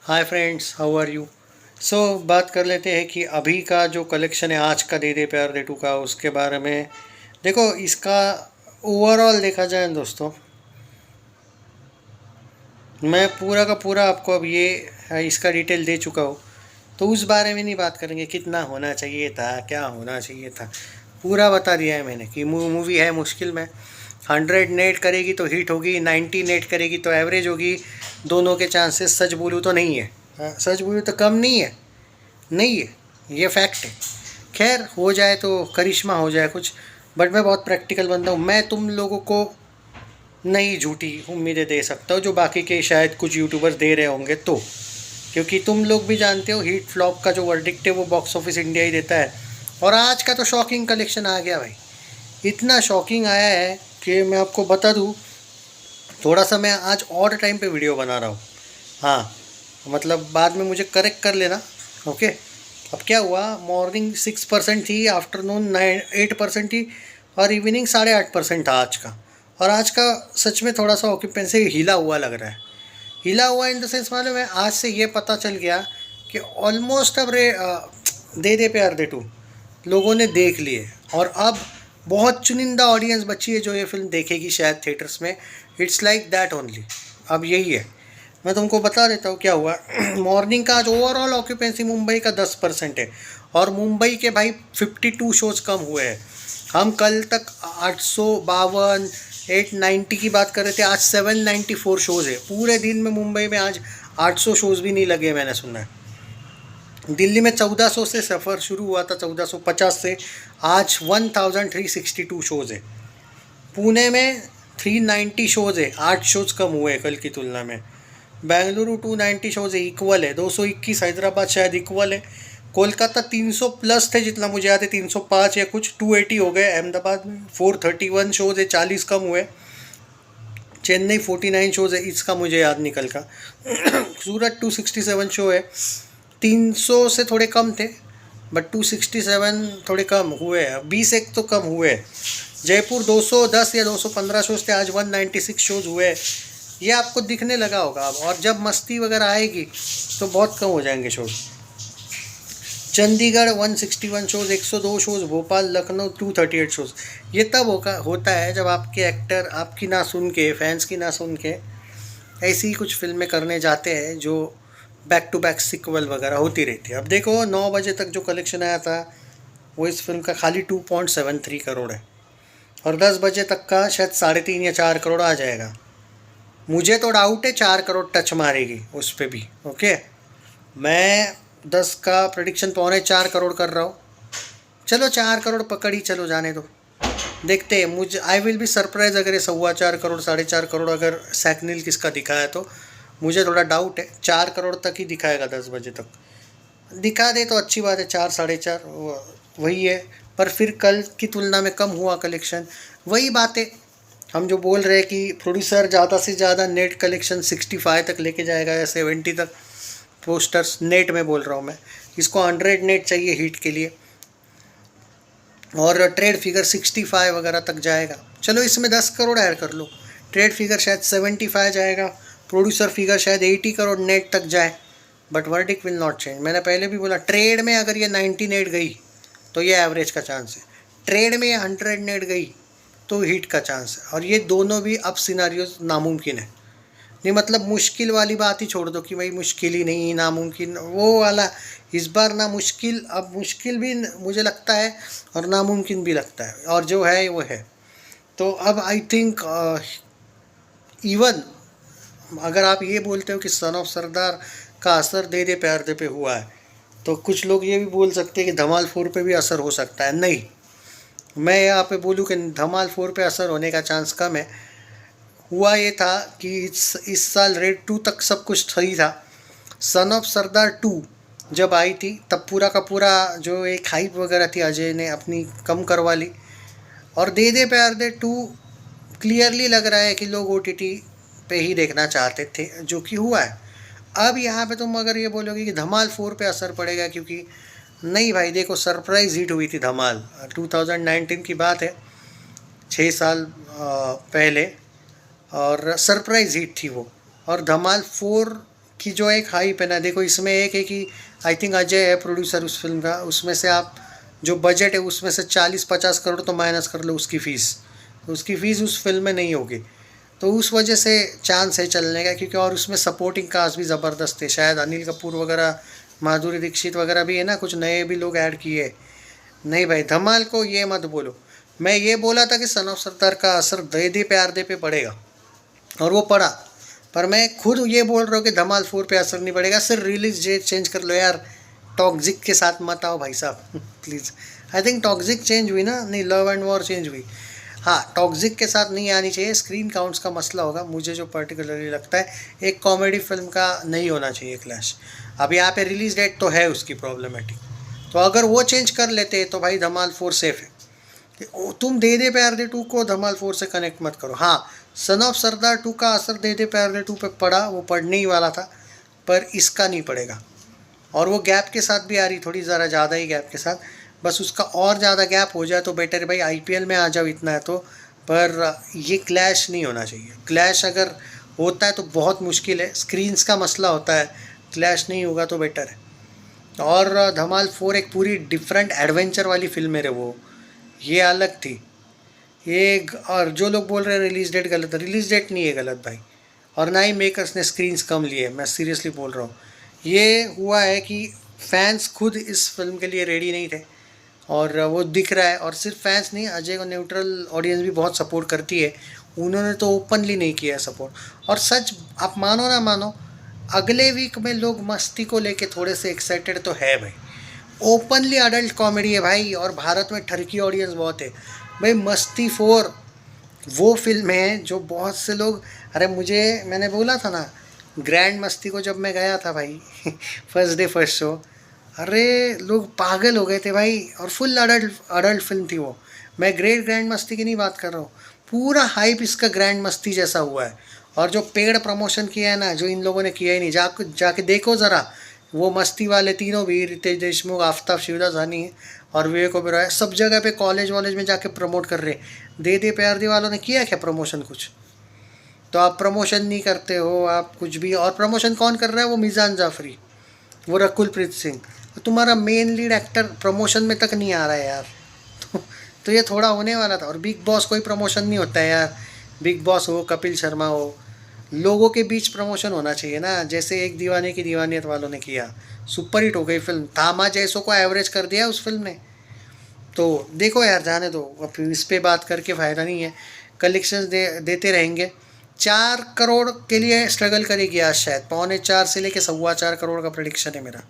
Hi friends, how are you. So बात कर लेते हैं कि अभी का जो कलेक्शन है आज का दे दे प्यार दे टू का, उसके बारे में। देखो, इसका ओवरऑल देखा जाए दोस्तों, मैं पूरा का पूरा आपको अब ये इसका डिटेल दे चुका हूँ। तो उस बारे में नहीं बात करेंगे कितना होना चाहिए था, क्या होना चाहिए था। पूरा बता दिया है मैंने कि मूवी है मुश्किल में। 100 नेट करेगी तो हिट होगी, 90 नेट करेगी तो एवरेज होगी। दोनों के चांसेस सच बोलूँ तो नहीं है। सच बोलूँ तो कम नहीं है, नहीं है, ये फैक्ट है। खैर, हो जाए तो करिश्मा हो जाए कुछ। बट मैं बहुत प्रैक्टिकल बंदा हूँ, मैं तुम लोगों को नहीं झूठी उम्मीदें दे सकता हूँ जो बाकी के शायद कुछ यूट्यूबर्स दे रहे होंगे। तो क्योंकि तुम लोग भी जानते हो हिट फ्लॉप का जो वर्डिक्ट है वो बॉक्स ऑफिस इंडिया ही देता है। और आज का तो शॉकिंग कलेक्शन आ गया भाई, इतना शॉकिंग आया है कि मैं आपको बता दूँ। थोड़ा सा मैं आज और टाइम पे वीडियो बना रहा हूँ। हाँ, मतलब बाद में मुझे करेक्ट कर लेना। ओके। अब क्या हुआ, मॉर्निंग 6% थी, आफ्टरनून 8% थी, और इवनिंग 8.5% था आज का। और आज का सच में थोड़ा सा ऑक्यूपेंसी हिला हुआ लग रहा है। हिला हुआ इन द सेंस, मालूम है, आज से ये पता चल गया कि ऑलमोस्ट अब दे दे प्यार दे टू लोगों ने देख लिए। और अब बहुत चुनिंदा ऑडियंस बची है जो ये फिल्म देखेगी शायद थिएटर्स में। It's like that only. अब यही है, मैं तुमको बता देता हूँ क्या हुआ। मॉर्निंग का आज ओवरऑल ऑक्यूपेंसी मुंबई का 10% है। और मुंबई के भाई 52 शोज़ कम हुए हैं। हम कल तक 852 890 की बात कर रहे थे, आज 794 शोज़ है पूरे दिन में मुंबई में। आज 800 शोज़ भी नहीं लगे, मैंने सुना है। दिल्ली में 1400 से सफ़र शुरू हुआ था, 1450 से। आज 1362 शोज़ है। पुणे में 390 शोज़ है, 8 शोज़ कम हुए हैं कल की तुलना में। बेंगलुरु 290 शोज़ है, इक्वल है। 221 हैदराबाद शायद इक्वल है। कोलकाता 300 प्लस थे जितना मुझे याद है, 305 या कुछ, 280 हो गए। अहमदाबाद में 431 शोज़ है, 40 कम हुए। चेन्नई 49 शोज़ है, इसका मुझे याद निकल का। सूरत 267 शो है, 300 से थोड़े कम थे, बट 267 थोड़े कम हुए हैं, 20 एक तो कम हुए हैं। जयपुर 210 या 215 शोज़ थे, आज 196 शोज़ हुए। ये आपको दिखने लगा होगा अब, और जब मस्ती वगैरह आएगी तो बहुत कम हो जाएंगे shows. Chandigarh 161 shows, 102 shows. Bhopal Lucknow 238 shows. ये तब होता है जब आपके एक्टर आपकी ना सुन के, फैंस की ना सुन के, ऐसी ही कुछ फिल्में करने जाते हैं जो बैक टू बैक सिक्वल वगैरह होती रहती है। अब देखो, 9 बजे तक जो कलेक्शन आया था वो इस फिल्म का खाली 2.73 करोड़ है। और 10 बजे तक का शायद 3.5 या 4 करोड़ आ जाएगा। मुझे तो डाउट है 4 करोड़ टच मारेगी उस पर भी। ओके, मैं 10 का प्रेडिक्शन 3.25 करोड़ कर रहा हूँ। चलो 4 करोड़ पकड़ ही चलो, जाने दो, देखते हैं। मुझे आई विल बी सरप्राइज अगर ये 4.25 करोड़ 4.5 करोड़ अगर सैकनिल किसका दिखाया तो। मुझे थोड़ा डाउट है, 4 करोड़ तक ही दिखाएगा 10 बजे तक। दिखा दे तो अच्छी बात है, 4 साढ़े 4 वही है। पर फिर कल की तुलना में कम हुआ कलेक्शन। वही बात है, हम जो बोल रहे हैं कि प्रोड्यूसर ज़्यादा से ज़्यादा नेट कलेक्शन 65 तक लेके जाएगा या 70 तक। पोस्टर्स नेट में बोल रहा हूँ मैं, इसको 100 नेट चाहिए हिट के लिए, और ट्रेड फिगर 65 वगैरह तक जाएगा। चलो इसमें 10 करोड़ ऐड कर लो, ट्रेड फिगर शायद 75 जाएगा, प्रोड्यूसर फिगर शायद 80 करोड़ नेट तक जाए। But verdict will not change. मैंने पहले भी बोला, ट्रेड में अगर ये 90 नेट गई तो ये एवरेज का चांस है। ट्रेड में ये 100 नेट गई तो हिट का चांस है। और ये दोनों भी अब सिनारियोज नामुमकिन है। नहीं मतलब मुश्किल वाली बात ही छोड़ दो कि भाई मुश्किल ही नहीं, नामुमकिन वो वाला। इस बार ना मुश्किल, अब मुश्किल भी मुझे लगता है और नामुमकिन भी लगता है, और जो है वो है। तो अब आई थिंक इवन अगर आप ये बोलते हो कि सन ऑफ सरदार का असर दे दे प्यार दे पे हुआ है, तो कुछ लोग ये भी बोल सकते हैं कि धमाल 4 पे भी असर हो सकता है। नहीं, मैं यहाँ पे बोलूँ कि धमाल 4 पे असर होने का चांस कम है। हुआ ये था कि इस साल रेड 2 तक सब कुछ सही था। सन ऑफ सरदार 2 जब आई थी तब पूरा का पूरा जो एक हाइप वगैरह थी अजय ने अपनी कम करवा ली। और दे दे प्यार दे 2 क्लियरली लग रहा है कि लोग OTT पे ही देखना चाहते थे, जो कि हुआ है। अब यहाँ पे तुम अगर ये बोलोगे कि धमाल 4 पे असर पड़ेगा, क्योंकि नहीं भाई, देखो सरप्राइज हिट हुई थी धमाल, 2019 की बात है, 6 साल पहले, और सरप्राइज हिट थी वो। और धमाल 4 कि जो एक हाइप है ना, देखो इसमें एक है कि आई थिंक अजय है प्रोड्यूसर उस फिल्म का, उसमें से आप जो बजट है उसमें से 40-50 करोड़ तो माइनस कर लो उसकी फ़ीस, तो उसकी फ़ीस उस फिल्म में नहीं होगी, तो उस वजह से चांस है चलने का, क्योंकि और उसमें सपोर्टिंग कास्ट भी ज़बरदस्त है, शायद अनिल कपूर वगैरह, माधुरी दीक्षित वगैरह भी है ना, कुछ नए भी लोग ऐड किए। नहीं भाई, धमाल को ये मत बोलो। मैं ये बोला था कि सन ऑफ सरदार का असर दे दे प्यार दे पे पड़ेगा, और वो पड़ा। पर मैं खुद ये बोल रहा हूँ कि धमाल 4 पे असर नहीं पड़ेगा, सिर्फ रिलीज डेट चेंज कर लो यार। टॉक्सिक के साथ मत आओ भाई साहब please. I think toxic change हुई ना, नहीं लव एंड वॉर चेंज हुई। हाँ, टॉक्सिक के साथ नहीं आनी चाहिए, स्क्रीन काउंट्स का मसला होगा मुझे जो पर्टिकुलरली लगता है। एक कॉमेडी फिल्म का नहीं होना चाहिए क्लैश। अब यहाँ पे रिलीज डेट तो है उसकी प्रॉब्लमेटिक, तो अगर वो चेंज कर लेते तो भाई धमाल 4 सेफ है। तुम दे दे प्यार दे 2 को धमाल 4 से कनेक्ट मत करो। हाँ, सन ऑफ सरदार 2 का असर दे दे प्यार दे 2 पे पड़ा, वो पड़ने ही वाला था, पर इसका नहीं पड़ेगा। और वो गैप के साथ भी आ रही, थोड़ी ज़रा ज़्यादा ही गैप के साथ, बस उसका और ज़्यादा गैप हो जाए तो बेटर है भाई, आईपीएल में आ जाओ इतना है तो। पर ये क्लैश नहीं होना चाहिए। क्लैश अगर होता है तो बहुत मुश्किल है, स्क्रीन्स का मसला होता है, क्लैश नहीं होगा तो बेटर है। और धमाल 4 एक पूरी डिफरेंट एडवेंचर वाली फिल्म है वो, ये अलग थी। और जो लोग बोल रहे हैं रिलीज़ डेट गलत है, रिलीज़ डेट नहीं है गलत भाई, और ना ही मेकर्स ने स्क्रीन्स कम लिए, मैं सीरियसली बोल रहा हूँ। ये हुआ है कि फैंस खुद इस फिल्म के लिए रेडी नहीं थे, और वो दिख रहा है। और सिर्फ फैंस नहीं, अजय को न्यूट्रल ऑडियंस भी बहुत सपोर्ट करती है, उन्होंने तो ओपनली नहीं किया सपोर्ट। और सच आप मानो ना मानो, अगले वीक में लोग मस्ती को लेके थोड़े से एक्साइटेड तो है भाई। ओपनली अडल्ट कॉमेडी है भाई, और भारत में ठरकी ऑडियंस बहुत है भाई। मस्ती 4 वो फिल्म है जो बहुत से लोग, अरे मुझे, मैंने बोला था ना, ग्रैंड मस्ती को जब मैं गया था भाई फर्स्ट डे फर्स्ट शो, अरे लोग पागल हो गए थे भाई, और फुल अडल्ट अडल्ट फिल्म थी वो। मैं ग्रैंड मस्ती की नहीं बात कर रहा हूँ, पूरा हाइप इसका ग्रैंड मस्ती जैसा हुआ है। और जो पेड प्रमोशन किया है ना, जो इन लोगों ने किया ही नहीं, जाके देखो ज़रा, वो मस्ती वाले तीनों भी, रितेश देशमुख, आफ्ताब शिवदास हनी और विवेक ओबेरॉय, सब जगह पे कॉलेज वॉलेज में जाके प्रमोट कर रहे। दे दे प्यार दे वालों ने किया क्या प्रमोशन कुछ? तो आप प्रमोशन नहीं करते हो, आप कुछ भी। और प्रमोशन कौन कर रहा है? वो मीज़ान जाफरी, वो रकुल प्रीत सिंह। तो तुम्हारा मेन लीड एक्टर प्रमोशन में तक नहीं आ रहा है यार तो ये थोड़ा होने वाला था। और बिग बॉस कोई प्रमोशन नहीं होता है यार, बिग बॉस हो, कपिल शर्मा हो, लोगों के बीच प्रमोशन होना चाहिए ना, जैसे एक दीवाने की दीवानियत वालों ने किया, सुपर हिट हो गई फिल्म, थामा जैसों को एवरेज कर दिया उस फिल्म ने। तो देखो यार, जाने दो, अब इस पे बात करके फ़ायदा नहीं है। कलेक्शंस देते रहेंगे। 4 करोड़ के लिए स्ट्रगल करेगी आज, शायद 3.25 से लेके 4.25 करोड़ का प्रेडिक्शन है मेरा।